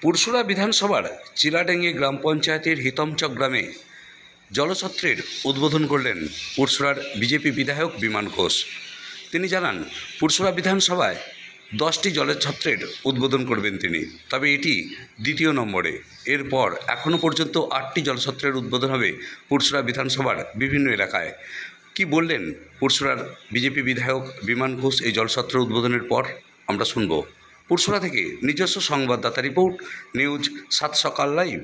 পুরসুরা বিধানসভার চিলাডেঙ্গি গ্রাম পঞ্চায়েতের হিতমচক গ্রামে জলছত্রের উদ্বোধন করলেন পুরসুরার বিজেপি বিধায়ক বিমান ঘোষ। তিনি জানান, পুরসুরা বিধানসভায় 10টি জলের ছত্রের উদ্বোধন করবেন তিনি, তবে এটি দ্বিতীয় নম্বরে। এরপর এখনও পর্যন্ত 8টি জলছত্রের উদ্বোধন হবে পুরসুরা বিধানসভার বিভিন্ন এলাকায়। কি বললেন পুরসুরার বিজেপি বিধায়ক বিমান ঘোষ এই জলছত্র উদ্বোধনের পর, আমরা শুনব। পুরসুরা থেকে নিজস্ব সংবাদদাতা রিপোর্ট, নিউজ 7 সকাল লাইভ।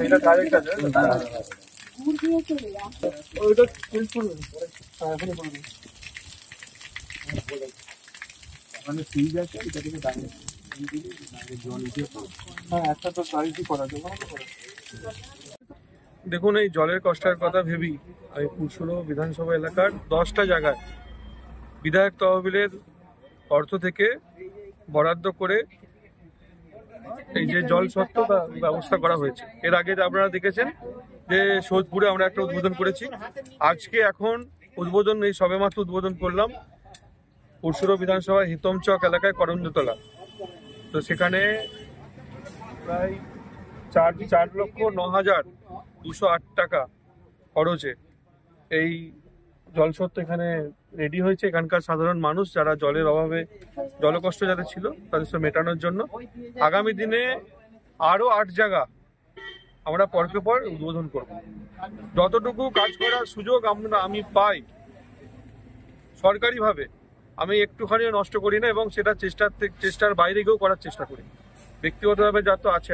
এটা ডাইরেক্ট আছে ওইটা চেঞ্জ করবেন এখনই করবেন মানে ফ্রিজ আছে এটা থেকে ডাইরেক্ট জল দিয়ে হ্যাঁ একটা তো সাইজই করা যাবে না। দেখুন, এই জলের কষ্টের কথা ভেবেই আমি পুরসুরা বিধানসভা এলাকার 10টা জায়গায় বিধায়ক তহবিলের অর্থ থেকে বরাদ্দ করে এই যে জল ছত্র ব্যবস্থা করা হয়েছে। এর আগে আপনারা দেখেছেন যে সোদপুরে আমরা একটা উদ্বোধন করেছি। আজকে এখন উদ্বোধন এই সবেমাত্র উদ্বোধন করলাম পুরসুরা বিধানসভা হিতমচক এলাকায় করঞ্জতলা। তো সেখানে প্রায় 4,09,208 টাকা খরচে এই জলছত্র এখানে রেডি হয়েছে। এখানকার সাধারণ মানুষ যারা জলের অভাবে জলকষ্ট যাদের ছিল তাদের সব মেটানোর জন্য আগামী দিনে আরও 8 জায়গা আমরা পরকে পর উদ্বোধন করব। যতটুকু কাজ করার সুযোগ আমি পাই সরকারিভাবে, আমি একটুখানিও নষ্ট করি না এবং সেটা চেষ্টার বাইরে গিয়েও করার চেষ্টা করি। ব্যক্তিগতভাবে যা তো আছে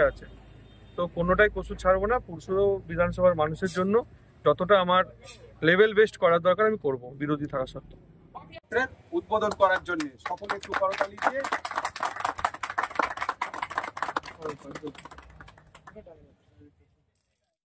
তো কোনোটাই কসুর ছাড়বো না। পুরসুরা বিধানসভার মানুষের জন্য যতটা আমার লেভেল বেস্ট করার দরকার আমি করব, বিরোধী থাকা সত্ত্বেও। উদ্বোধন করার জন্য সকলে একটু করতালি দিয়ে